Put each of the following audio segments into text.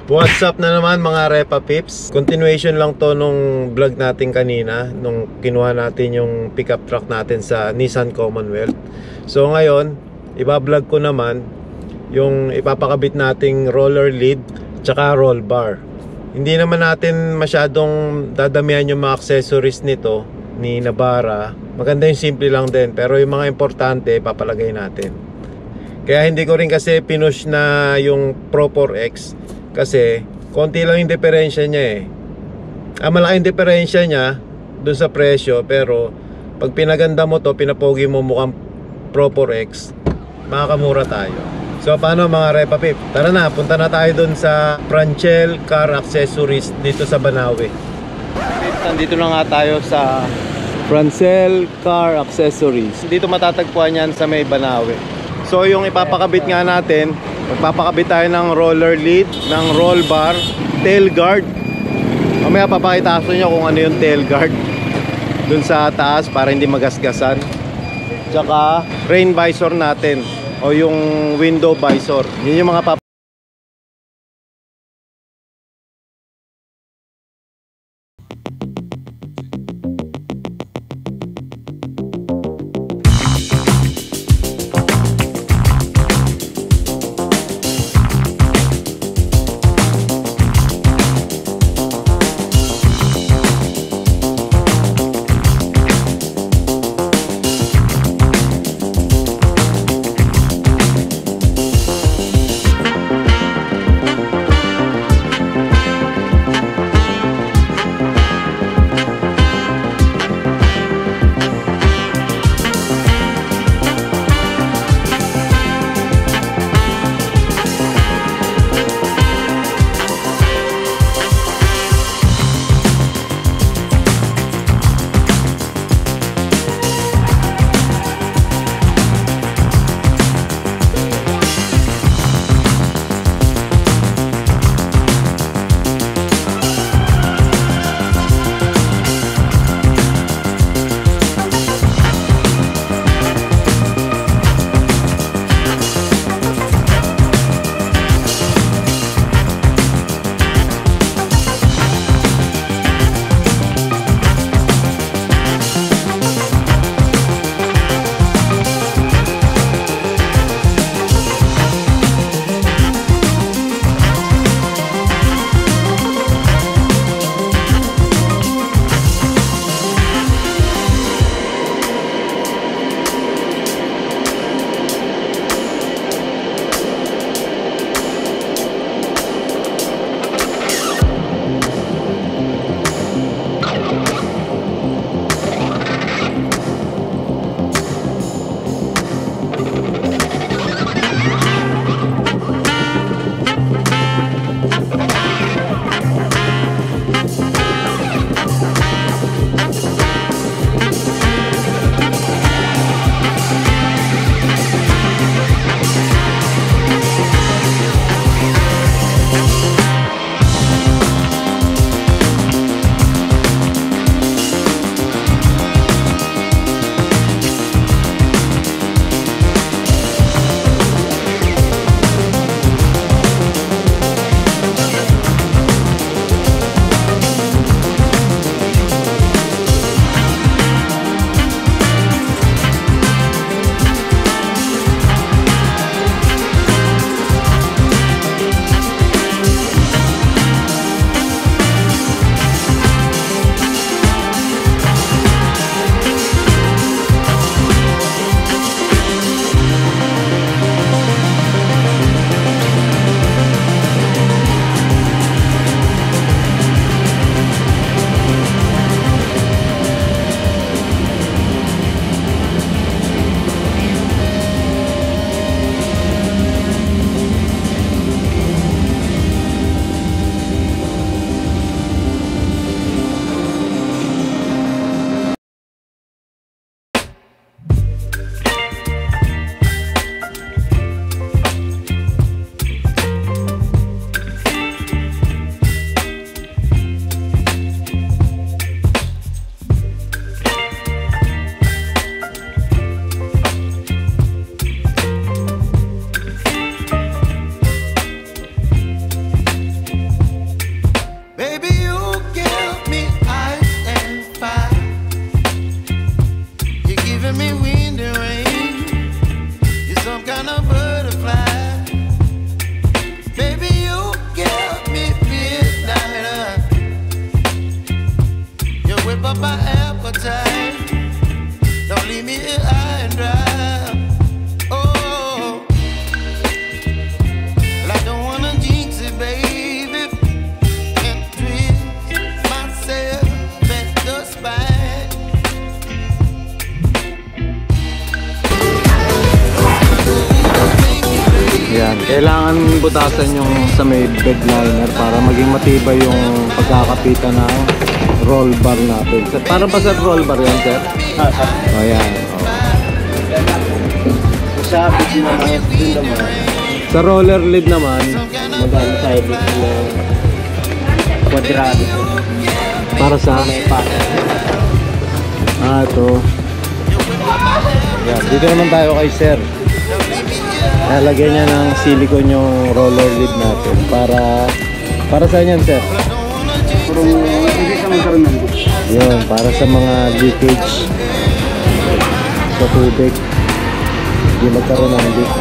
What's up na naman mga Repa Pips? Continuation lang to nung vlog natin kanina, nung kinuha natin yung pickup truck natin sa Nissan Commonwealth. So ngayon, iba-vlog ko naman yung ipapakabit nating roller lid tsaka roll bar. Hindi naman natin masyadong dadamihan yung mga accessories nito ni Navara. Maganda yung simple lang din, pero yung mga importante papalagay natin. Kaya hindi ko rin kasi pinush na yung Pro 4X kasi konti lang yung diferensya niya eh. Malaking diferensya niya dun sa presyo, pero pag pinaganda mo to, pinapogi mo mukhang Pro 4X, makakamura tayo. So paano mga Repa Pip? Tara na, punta na tayo dun sa Franchel Car Accessories dito sa Banawe. Nandito na nga tayo sa Franchel Car Accessories. Dito matatagpuan yan sa may Banawe. So yung ipapakabit nga natin, magpapakabit tayo ng roller lid, ng roll bar, tail guard. Mamaya papakita ko nyo kung ano yung tail guard dun sa taas para hindi magasgasan. Tsaka rain visor natin o yung window visor. Yun yung mga butasan yung sa may bed liner para maging matibay yung pagkakapitan ng roll bar natin. Parang pa sa roll bar yan, sir? O yan. Sa bit naman, din naman. Sa roller lid naman, Magano sa bit na kwadrado. para sa... May pata. Ito. Yan. Dito naman tayo kay sir. Lalagyan niya ng silicone yung roller lid natin para sa yan, sir. Hindi sa magkaroon ng Yun, para sa mga leakage sa tubig. Hindi magkaroon ng leak.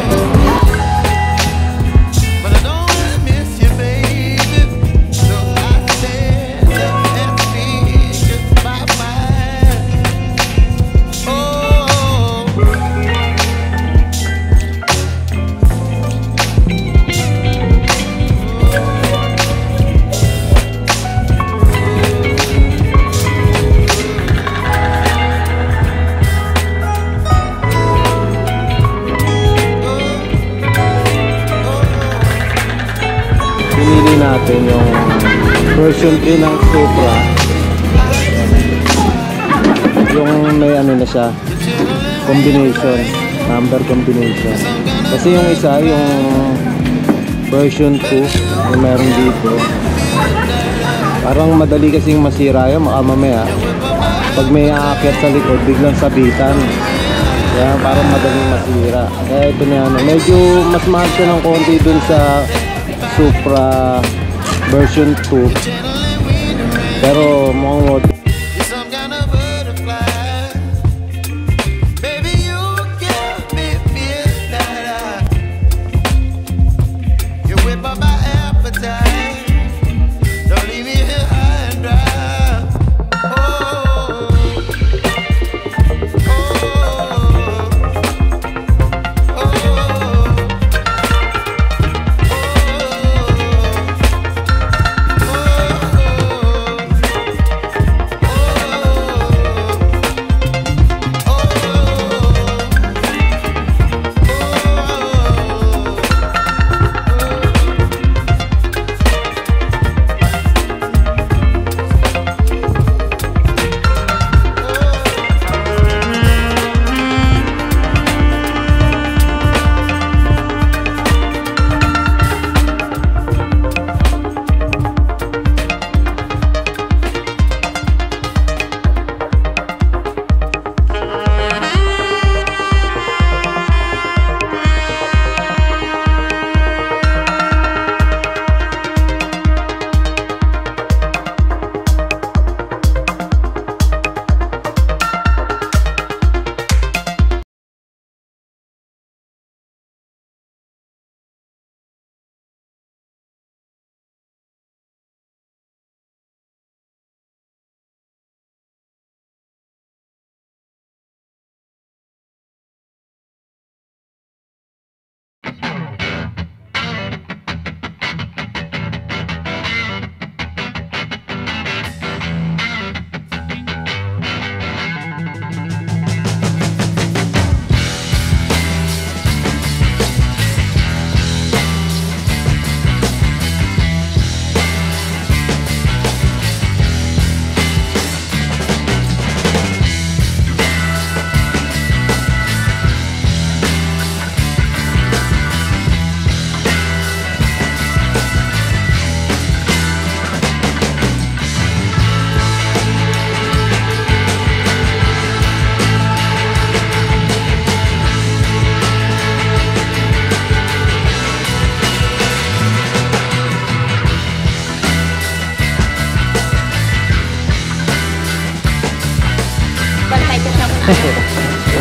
Pinili natin yung version 3 ng Supra, yung may ano na siya, combination, number combination. Kasi yung isa, yung version 2 yung meron dito, parang madali kasing masira yun. Mamaya pag may aakyat sa likod biglang sabitan, kaya parang madaling masira. Kaya ito na ano, medyo mas mahal siya ng konti dun sa Supra version 2, pero mukhang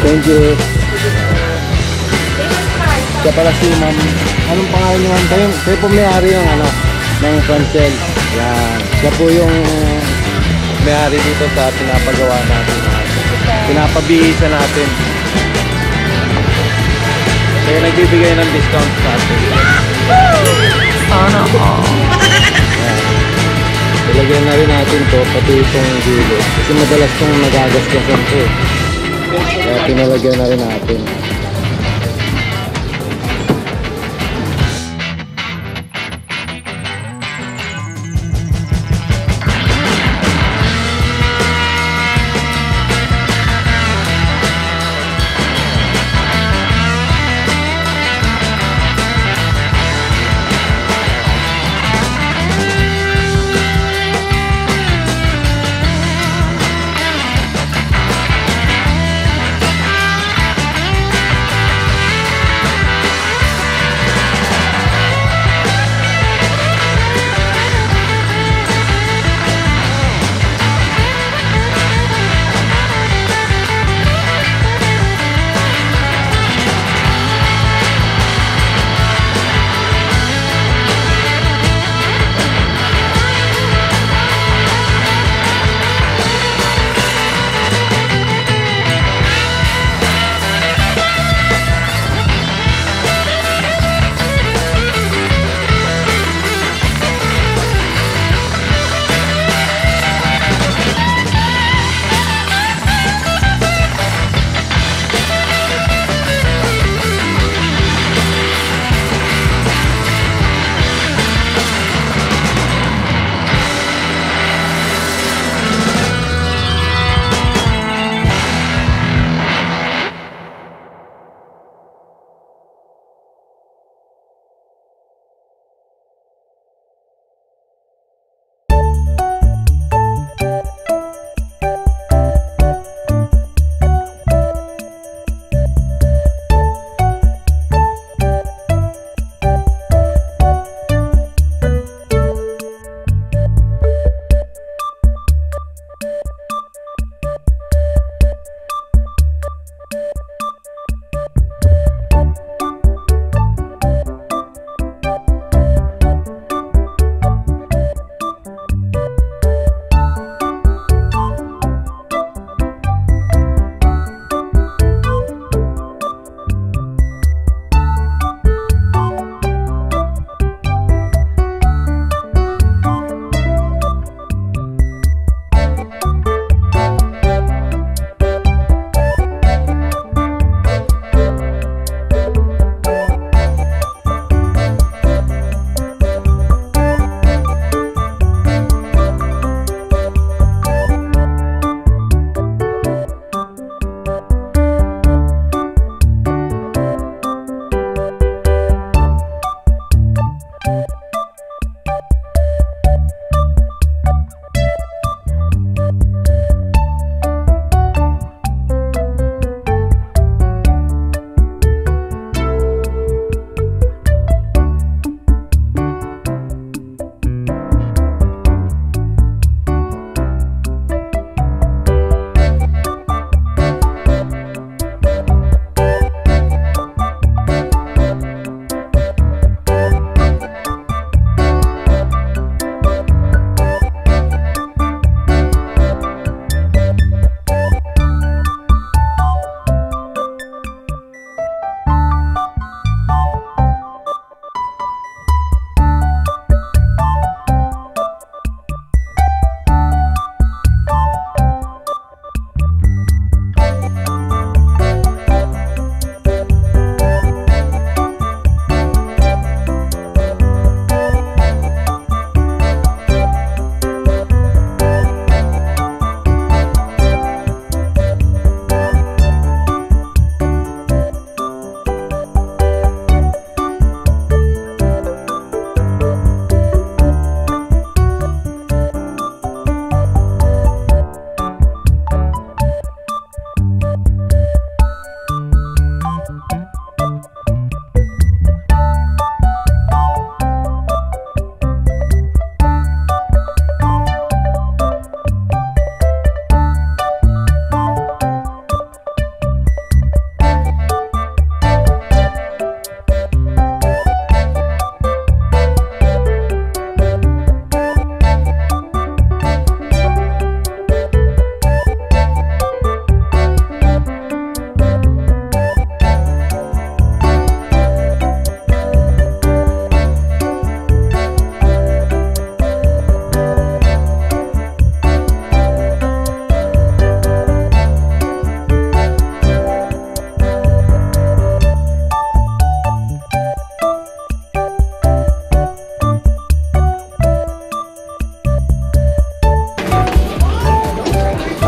Thank you. Siya pala si ma'am. Anong pangalan niyo, ma'am? Kayo po may-ari yung ano, ng Francel. Yan. Siya po yung may-ari dito sa pinapagawa natin. Pinapabihisa natin. Kaya nagbibigay ng discount sa atin. Sana all. Ilagyan na rin natin to, pati itong dulo. Kasi madalas itong nagagasgasan to. Kaya pinalagyan na rin natin.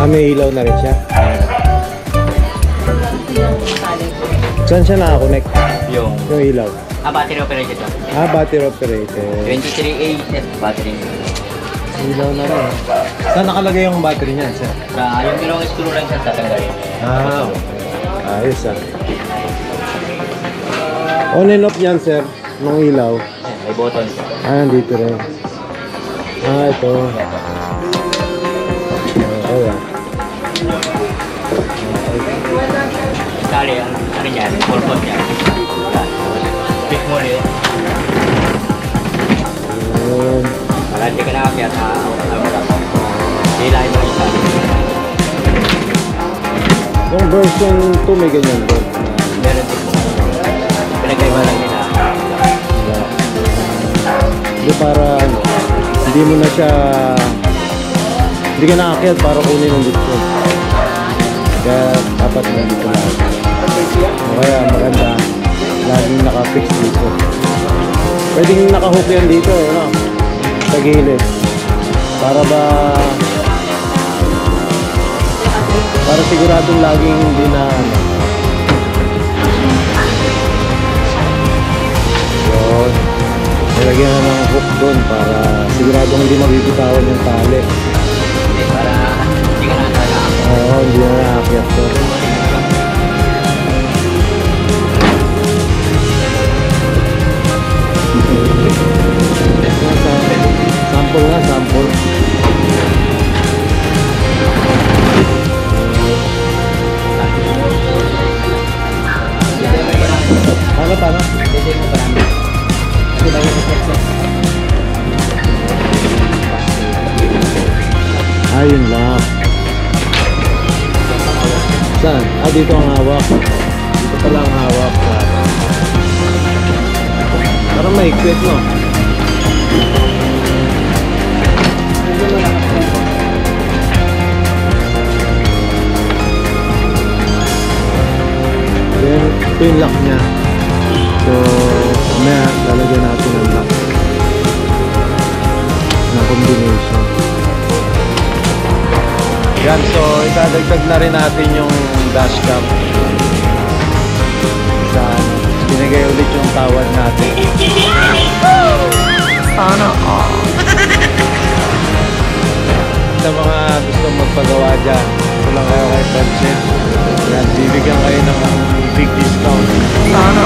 may ilaw na rin siya. Saan siya nakakonect? Yung Yung ilaw. battery operated lang. Battery operated. 23A battery. Ilaw na rin. Saan nakalagay yung battery niyan, sir? Yung dalawang screw lang siya tatanggalin. Ayos ah. On and off yan, sir, ng ilaw. May button siya. Nandito rin. Ito. Okay ah. Sali, ano niya, purpose niya. Pick mo rin. Yun. Para hindi ka nakakiyat na hilahin mo isa. Yung version 2 may ganyan doon. Meron din po. Pinagkaiba lang nila. Hindi para ano, hindi mo na siya, hindi ka nakakiyat para kunin yung dito. Kaya dapat nandito lang. Kaya maganda, laging naka-fix dito. Pwedeng naka-hook yan dito, no? Sa gilid. Para siguradong laging hindi na ano. Yun. Nilagyan na ng hook doon para siguradong hindi mabibitawan yung tali. Para hindi ka nakakiyat. Oo, hindi na nakakiyat to. Sample nga, sample. Paano? Ayun lang. Saan? Dito ang hawak. Dito pala ang hawak. Parang may equip, no? Then, ito yung lock niya. So, mamaya lalagyan natin ang lock na combination. Yan, so itadagdag na rin natin yung dashcam. Binigay ulit yung tawad natin. Sana sa mga gusto magpagawa dyan, ito lang kayo kay Budget. Yan, bibigyan kayo ng big discount. Sana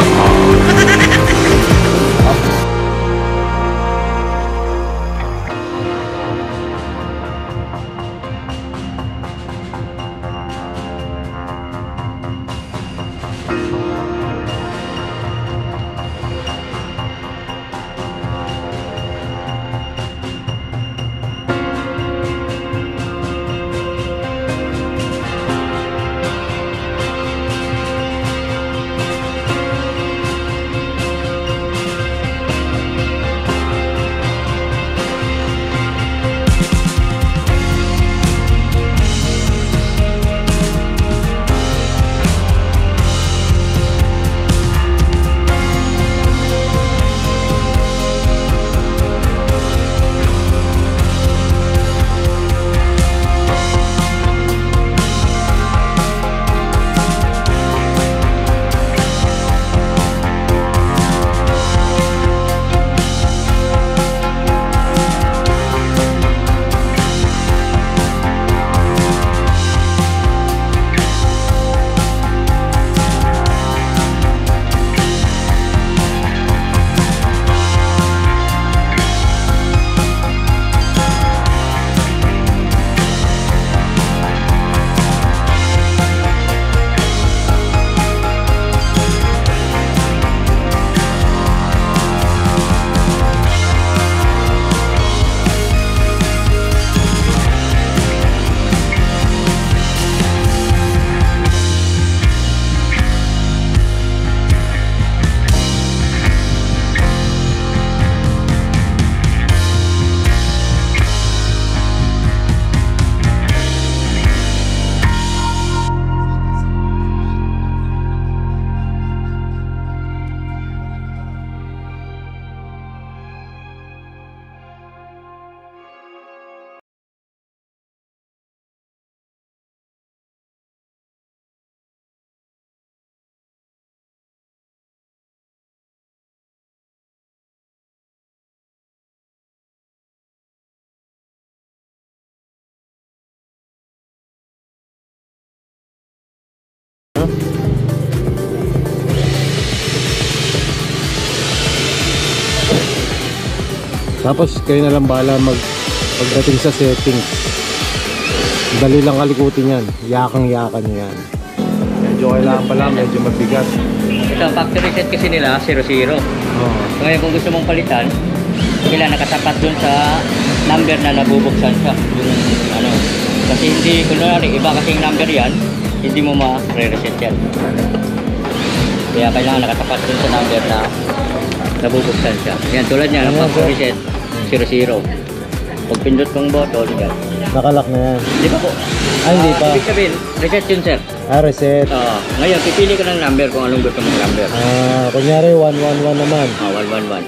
Tapos kayo na lang bahala pagdating sa settings. Dali lang kalikutin yan. Yakang-yakan nyo yan. Medyo kailangan pala, medyo mabigat. Ito ang factory set kasi nila, 00. Oo. So ngayon kung gusto mong palitan, kailangan nakatapat dun sa number na nabubuksan siya. Yung ano. Kasi hindi, kunwari, iba kasing number yan, hindi mo ma-reset yan. Kaya kailangan nakatapat dun sa number na nabubuksan siya. Yan, tulad niya, ang factory set, 00. Pag pindot kong button, yan. Nakalak na yan. Hindi pa po. Ay, hindi pa. Ibig sabihin, reset yun, sir. Reset. Ngayon, pipili ka ng number kung anong gusto mong number. Kunyari 111 naman. 111. Yan.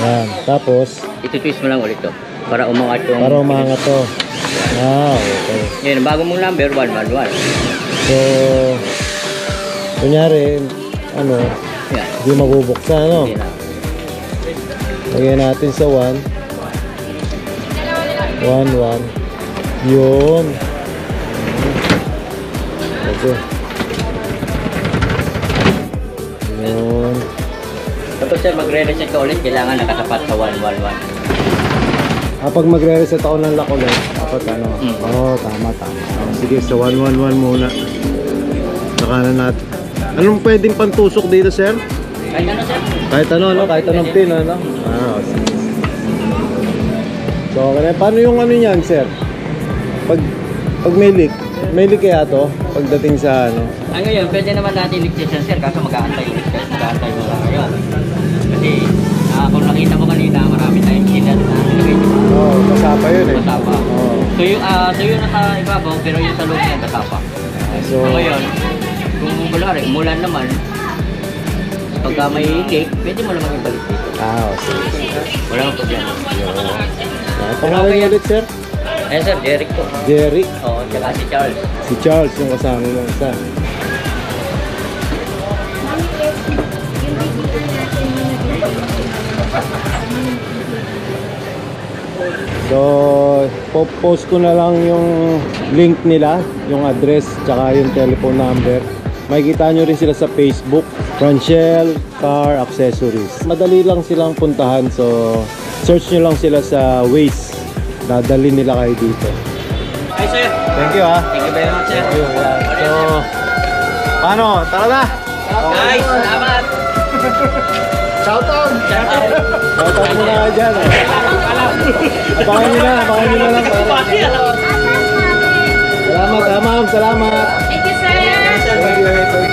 Yan. Tapos, Ito-twist mo lang ulit to. Para umangat yung... para umangat to. Okay. Yan, bago mong number, 111. So, kunyari, ano, Yan. hindi mabubuksan, ano? Hindi na. Lagyan natin sa 1. 1. Yun. Okay. Yun. Tapos sir, magre-reset ka ulit, kailangan nakatapat sa 111. Pag magre-reset ako ng lock ulit, dapat ano? Tama. Sige, sa 111 muna. Saka na natin. Anong pwedeng pantusok dito, sir? Kahit ano sir? Kahit ano, no? Kahit anong pin, ano? Sige. So, paano yung ano niyan, sir? Pag may leak kaya to? Pagdating sa ano? Ngayon, pwede naman natin i-check yan sir, kaso mag-aantay ulit guys. Mag-aantay mo lang ngayon. Kasi, kung nakita mo kanina, marami tayong sinan na nilagay dito. Basa pa yun eh. Basa pa. Tuyo na sa ibabaw, pero yung sa loob niya, basa pa. So ngayon, kung umulan naman, pagka may leak, pwede mo naman ibalik dito. Sige. Wala nang problema. Pangalan niyo ulit, sir? Ayan sir, Jeric po. Jeric. Oo, tsaka si Charles. Si Charles, yung kasama mo isa. So, post ko na lang yung link nila, yung address, tsaka yung telephone number. Makikita nyo rin sila sa Facebook, Franchel Car Accessories. Madali lang silang puntahan, so search nyo lang sila sa Waze. Dadali nila kayo dito. Hi sir. Thank you Thank you very much sir. So, paano? Tara na! Guys, salamat. Shoutout! Shoutout muna kayo dyan. Abangan nyo na lang. Salamat, ma'am. Salamat. Thank you, sir. Thank you, sir.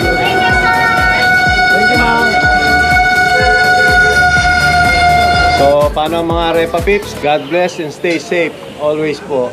Thank you, ma'am. So, paano mga Repa Pips? God bless and stay safe. Always po.